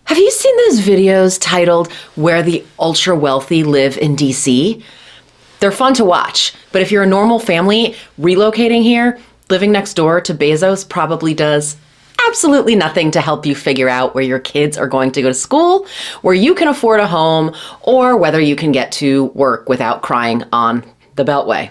Have you seen those videos titled Where the Ultra Wealthy Live in DC? They're fun to watch, but if you're a normal family, relocating here, living next door to Bezos probably does absolutely nothing to help you figure out where your kids are going to go to school, where you can afford a home, or whether you can get to work without crying on the Beltway.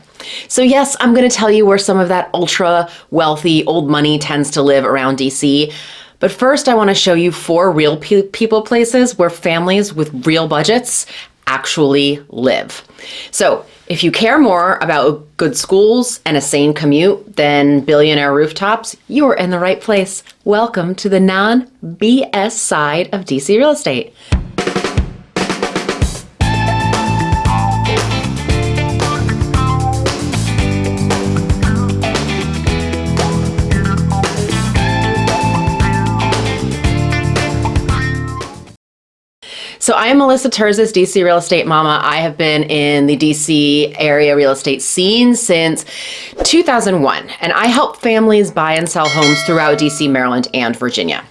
So yes, I'm going to tell you where some of that ultra wealthy old money tends to live around DC. But first, I want to show you 4 real people places where families with real budgets actually live. So if you care more about good schools and a sane commute than billionaire rooftops, you're in the right place. Welcome to the non-BS side of DC real estate. So I am Melissa Terzis, DC Real Estate Mama. I have been in the DC area real estate scene since 2001, and I help families buy and sell homes throughout DC, Maryland, and Virginia.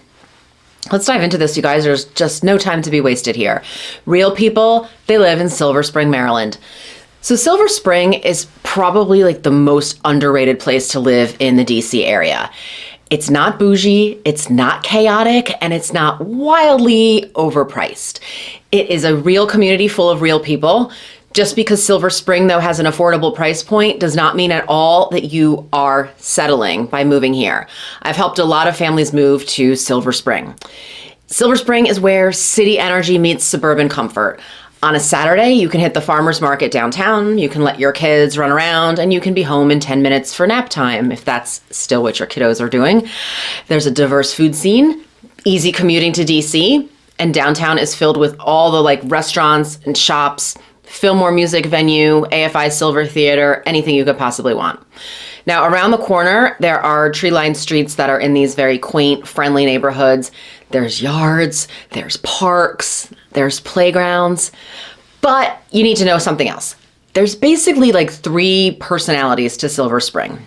Let's dive into this, you guys. There's just no time to be wasted here. Real people, they live in Silver Spring, Maryland. So Silver Spring is probably like the most underrated place to live in the DC area. It's not bougie, it's not chaotic, and it's not wildly overpriced. It is a real community full of real people. Just because Silver Spring, though, has an affordable price point does not mean at all that you are settling by moving here. I've helped a lot of families move to Silver Spring. Silver Spring is where city energy meets suburban comfort. On a Saturday, you can hit the farmer's market downtown, you can let your kids run around, and you can be home in 10 minutes for nap time, if that's still what your kiddos are doing. There's a diverse food scene, easy commuting to DC, and downtown is filled with all the restaurants and shops, Fillmore Music Venue, AFI Silver Theater, anything you could possibly want. Now, around the corner, there are tree-lined streets that are in these very quaint, friendly neighborhoods. There's yards, there's parks, there's playgrounds, but you need to know something else. There's basically 3 personalities to Silver Spring.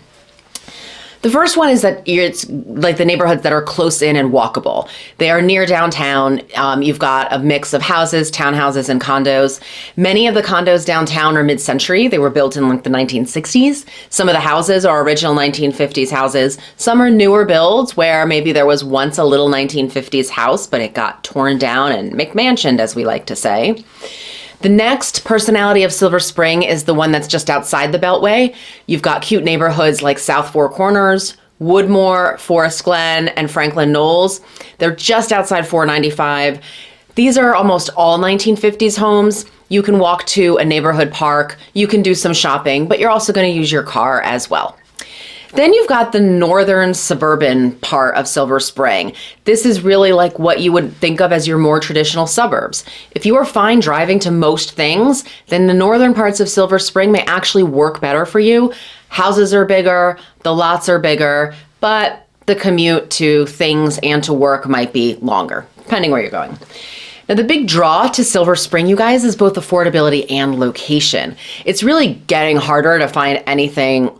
The first one is that it's like the neighborhoods that are close in and walkable. They are near downtown. You've got a mix of houses, townhouses, and condos. Many of the condos downtown are mid-century. They were built in the 1960s. Some of the houses are original 1950s houses. Some are newer builds where maybe there was once a little 1950s house, but it got torn down and McMansioned, as we like to say. The next personality of Silver Spring is the one that's just outside the Beltway. You've got cute neighborhoods like South Four Corners, Woodmore, Forest Glen, and Franklin Knowles. They're just outside 495. These are almost all 1950s homes. You can walk to a neighborhood park, you can do some shopping, but you're also going to use your car as well. Then you've got the northern suburban part of Silver Spring. This is really like what you would think of as your more traditional suburbs. If you are fine driving to most things, then the northern parts of Silver Spring may actually work better for you. Houses are bigger, the lots are bigger, but the commute to things and to work might be longer, depending where you're going. Now, the big draw to Silver Spring, you guys, is both affordability and location. It's really getting harder to find anything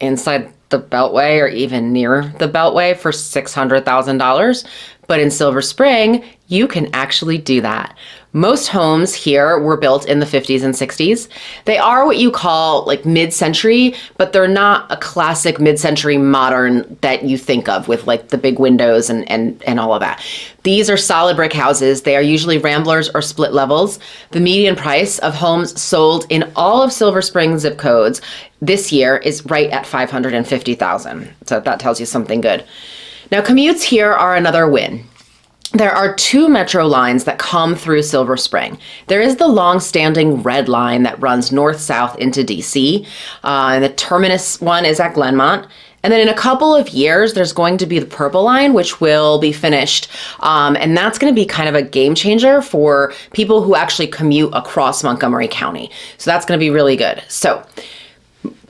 inside the Beltway or even near the Beltway for $600,000. But in Silver Spring, you can actually do that. Most homes here were built in the 50s and 60s. They are what you call mid-century, but they're not a classic mid-century modern that you think of with the big windows and all of that. These are solid brick houses. They are usually ramblers or split levels. The median price of homes sold in all of Silver Spring zip codes this year is right at $550,000. So that tells you something good. Now, commutes here are another win. There are 2 metro lines that come through Silver Spring. There is the long-standing red line that runs north-south into DC, and the terminus one is at Glenmont. And then in a couple of years, there's going to be the purple line, which will be finished. And that's going to be kind of a game changer for people who actually commute across Montgomery County. So that's going to be really good. So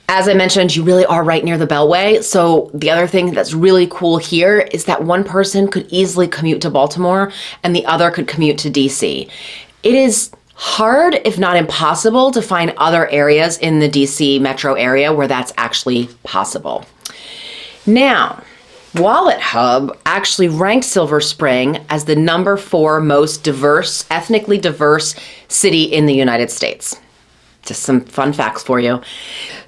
as I mentioned, you really are right near the Beltway. So the other thing that's really cool here is that one person could easily commute to Baltimore and the other could commute to DC. It is hard, if not impossible, to find other areas in the DC metro area where that's actually possible. Now, Wallet Hub actually ranked Silver Spring as the #4 most diverse, ethnically diverse city in the United States. Just some fun facts for you.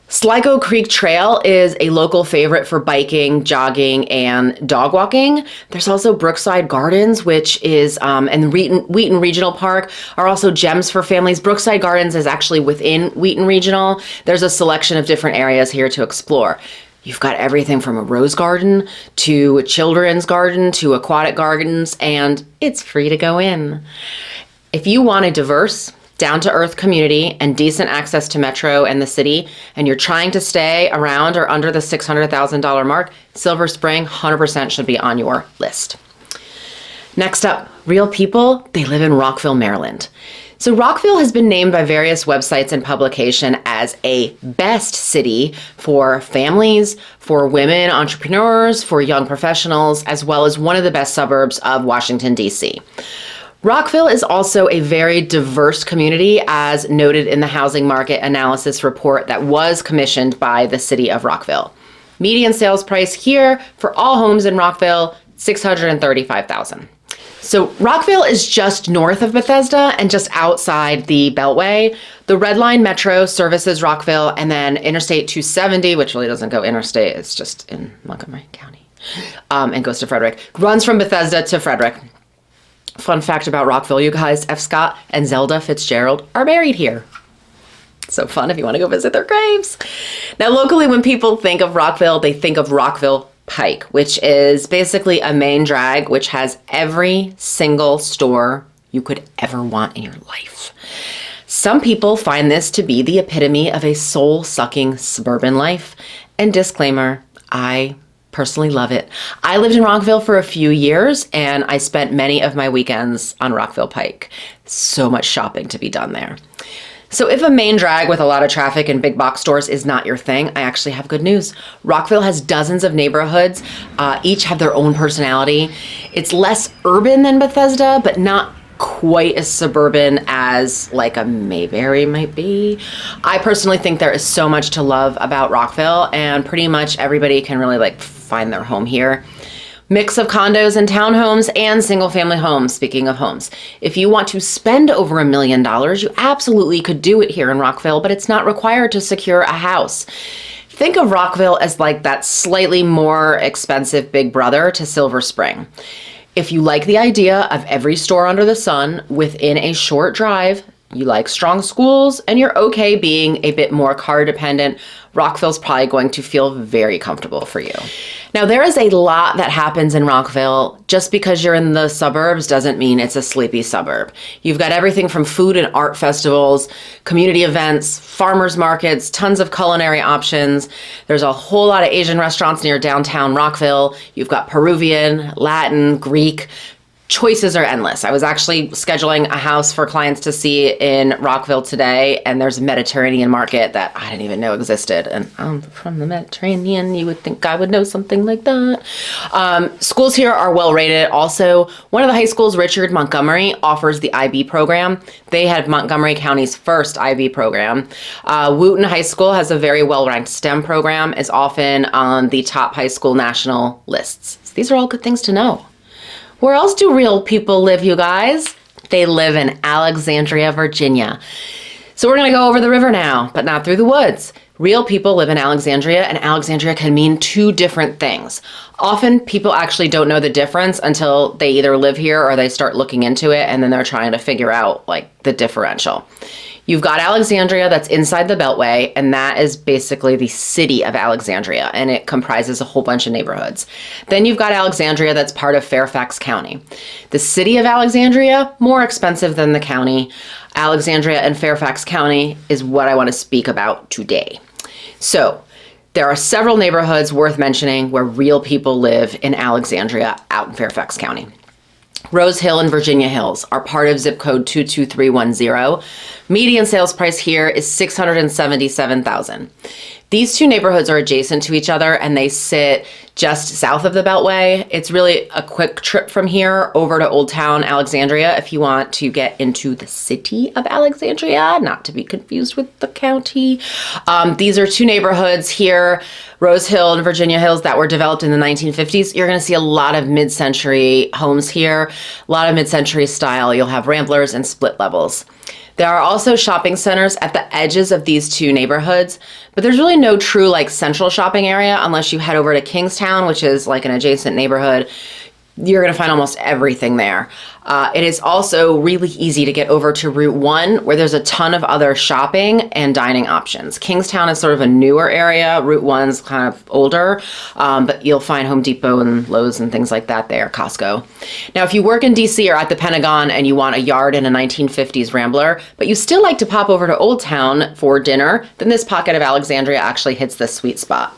Sligo Creek Trail is a local favorite for biking, jogging, and dog walking. There's also Brookside Gardens, which is, and Wheaton Regional Park are also gems for families. Brookside Gardens is actually within Wheaton Regional. There's a selection of different areas here to explore. You've got everything from a rose garden to a children's garden to aquatic gardens, and it's free to go in. If you want a diverse, down-to-earth community and decent access to metro and the city, and you're trying to stay around or under the $600,000 mark, Silver Spring 100% should be on your list. Next up, real people, they live in Rockville, Maryland. So Rockville has been named by various websites and publication as a best city for families, for women entrepreneurs, for young professionals, as well as one of the best suburbs of Washington, D.C. Rockville is also a very diverse community, as noted in the housing market analysis report that was commissioned by the city of Rockville. Median sales price here for all homes in Rockville, $635,000. So Rockville is just north of Bethesda and just outside the Beltway. The Red Line Metro services Rockville, and then Interstate 270, which really doesn't go interstate, it's just in Montgomery County, and goes to Frederick, runs from Bethesda to Frederick. Fun fact about Rockville, you guys, F. Scott and Zelda Fitzgerald are married here. So fun if you want to go visit their graves. Now, locally, when people think of Rockville, they think of Rockville Pike, which is basically a main drag, which has every single store you could ever want in your life. Some people find this to be the epitome of a soul-sucking suburban life. And disclaimer, I personally love it. I lived in Rockville for a few years, and I spent many of my weekends on Rockville Pike. So much shopping to be done there. So if a main drag with a lot of traffic and big box stores is not your thing, I actually have good news. Rockville has dozens of neighborhoods. Each have their own personality. It's less urban than Bethesda, but not quite as suburban as like a Mayberry might be. I personally think there is so much to love about Rockville, and pretty much everybody can really like find their home here. Mix of condos and townhomes and single family homes. Speaking of homes, if you want to spend over $1 million, you absolutely could do it here in Rockville, but it's not required to secure a house. Think of Rockville as like that slightly more expensive big brother to Silver Spring. If you like the idea of every store under the sun within a short drive, you like strong schools, and you're okay being a bit more car dependent, Rockville's probably going to feel very comfortable for you. Now, there is a lot that happens in Rockville. Just because you're in the suburbs doesn't mean it's a sleepy suburb. You've got everything from food and art festivals, community events, farmers markets, tons of culinary options. There's a whole lot of Asian restaurants near downtown Rockville. You've got Peruvian, Latin, Greek. Choices are endless. I was actually scheduling a house for clients to see in Rockville today, and there's a Mediterranean market that I didn't even know existed. And I'm from the Mediterranean. You would think I would know something like that. Schools here are well rated. Also, one of the high schools, Richard Montgomery, offers the IB program. They had Montgomery County's first IB program. Wooten High School has a very well-ranked STEM program, is often on the top high school national lists. So these are all good things to know. Where else do real people live, you guys? They live in Alexandria, Virginia. So we're going to go over the river now, but not through the woods. Real people live in Alexandria, and Alexandria can mean two different things. Often people actually don't know the difference until they either live here or they start looking into it, and then they're trying to figure out like the differential. You've got Alexandria that's inside the Beltway, and that is basically the city of Alexandria, and it comprises a whole bunch of neighborhoods. Then you've got Alexandria that's part of Fairfax County. The city of Alexandria, more expensive than the county. Alexandria and Fairfax County is what I want to speak about today. So there are several neighborhoods worth mentioning where real people live in Alexandria out in Fairfax County. Rose Hill and Virginia Hills are part of zip code 22310. Median sales price here is $677,000. These two neighborhoods are adjacent to each other and they sit just south of the Beltway. It's really a quick trip from here over to Old Town Alexandria if you want to get into the city of Alexandria, not to be confused with the county. These are two neighborhoods here, Rose Hill and Virginia Hills, that were developed in the 1950s. You're going to see a lot of mid-century homes here, a lot of mid-century style. You'll have ramblers and split levels. There are also shopping centers at the edges of these two neighborhoods, but there's really no true like central shopping area unless you head over to Kingstown, which is like an adjacent neighborhood. You're going to find almost everything there. It is also really easy to get over to Route 1, where there's a ton of other shopping and dining options. Kingstown is sort of a newer area. Route 1's kind of older, but you'll find Home Depot and Lowe's and things like that there, Costco. Now, if you work in DC or at the Pentagon and you want a yard in a 1950s Rambler, but you still like to pop over to Old Town for dinner, then this pocket of Alexandria actually hits the sweet spot.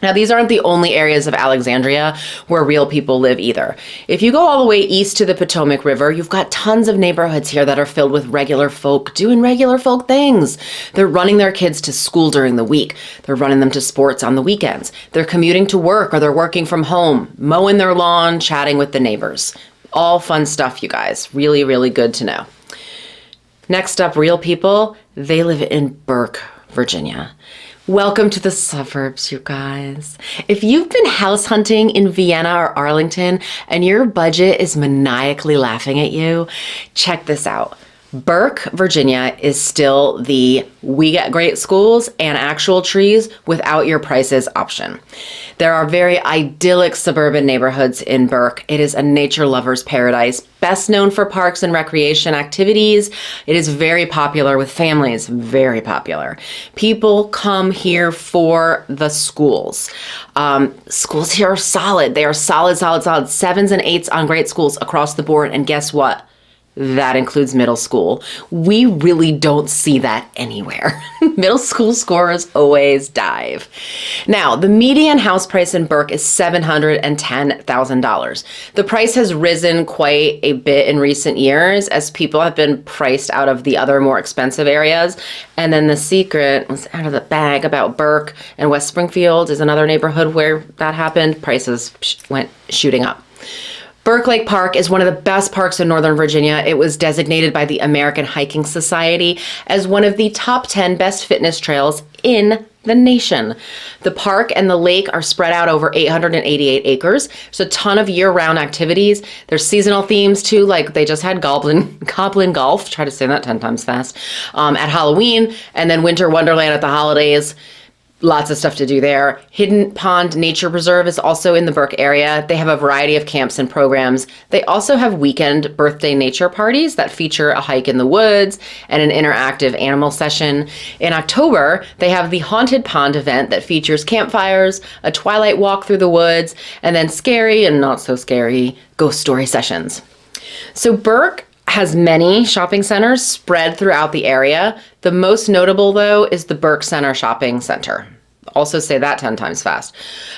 Now, these aren't the only areas of Alexandria where real people live either. If you go all the way east to the Potomac River, you've got tons of neighborhoods here that are filled with regular folk doing regular folk things. They're running their kids to school during the week. They're running them to sports on the weekends. They're commuting to work or they're working from home, mowing their lawn, chatting with the neighbors. All fun stuff, you guys. Really, really good to know. Next up, real people. They live in Burke, Virginia. Welcome to the suburbs, you guys. If you've been house hunting in Vienna or Arlington and your budget is maniacally laughing at you, check this out. Burke, Virginia is still the we get great schools and actual trees without your prices option. There are very idyllic suburban neighborhoods in Burke. It is a nature lover's paradise, best known for parks and recreation activities. It is very popular with families, very popular. People come here for the schools. Schools here are solid. They are solid, solid, solid. 7s and 8s on great schools across the board. And guess what? That includes middle school. We really don't see that anywhere. Middle school scores always dive. Now, the median house price in Burke is $710,000. The price has risen quite a bit in recent years as people have been priced out of the other more expensive areas. And then the secret was out of the bag about Burke, and West Springfield is another neighborhood where that happened. Prices went shooting up. Burke Lake Park is one of the best parks in Northern Virginia. It was designated by the American Hiking Society as one of the top 10 best fitness trails in the nation. The park and the lake are spread out over 888 acres. There's a ton of year-round activities. There's seasonal themes too, like they just had Goblin Golf, try to say that 10 times fast, at Halloween, and then Winter Wonderland at the holidays. Lots of stuff to do there. Hidden Pond Nature Preserve is also in the Burke area. They have a variety of camps and programs. They also have weekend birthday nature parties that feature a hike in the woods and an interactive animal session. In October, they have the Haunted Pond event that features campfires, a twilight walk through the woods, and then scary and not so scary ghost story sessions. So Burke has many shopping centers spread throughout the area. The most notable, though, is the Burke Center Shopping Center. Also say that 10 times fast.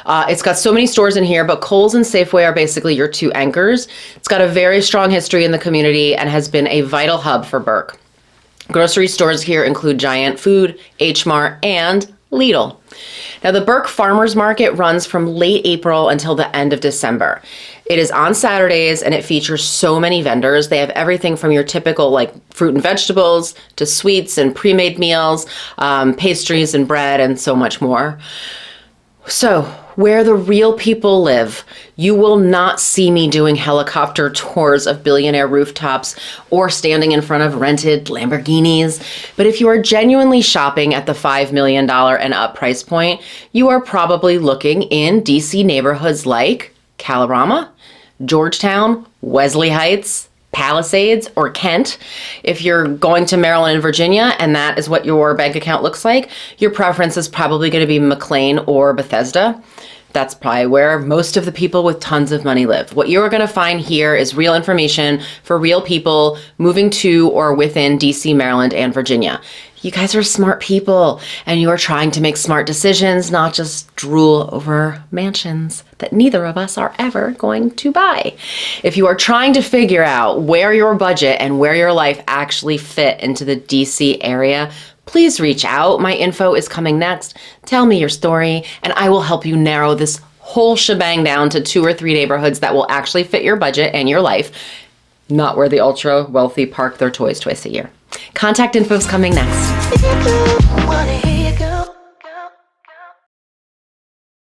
It's got so many stores in here, but Kohl's and Safeway are basically your two anchors. It's got a very strong history in the community and has been a vital hub for Burke. Grocery stores here include Giant Food, H Mart, and Lidl. Now, the Burke Farmers Market runs from late April until the end of December. It is on Saturdays and it features so many vendors. They have everything from your typical like fruit and vegetables to sweets and pre-made meals, pastries and bread, and so much more. So, where the real people live, you will not see me doing helicopter tours of billionaire rooftops or standing in front of rented Lamborghinis. But if you are genuinely shopping at the $5 million and up price point, you are probably looking in DC neighborhoods like Kalorama, Georgetown, Wesley Heights, Palisades, or Kent. If you're going to Maryland and Virginia and that is what your bank account looks like, your preference is probably going to be McLean or Bethesda. That's probably where most of the people with tons of money live. What you're going to find here is real information for real people moving to or within DC, Maryland, and Virginia. You guys are smart people and you are trying to make smart decisions, not just drool over mansions that neither of us are ever going to buy. If you are trying to figure out where your budget and where your life actually fit into the DC area, please reach out. My info is coming next. Tell me your story, and I will help you narrow this whole shebang down to 2 or 3 neighborhoods that will actually fit your budget and your life, not where the ultra wealthy park their toys twice a year. Contact info is coming next.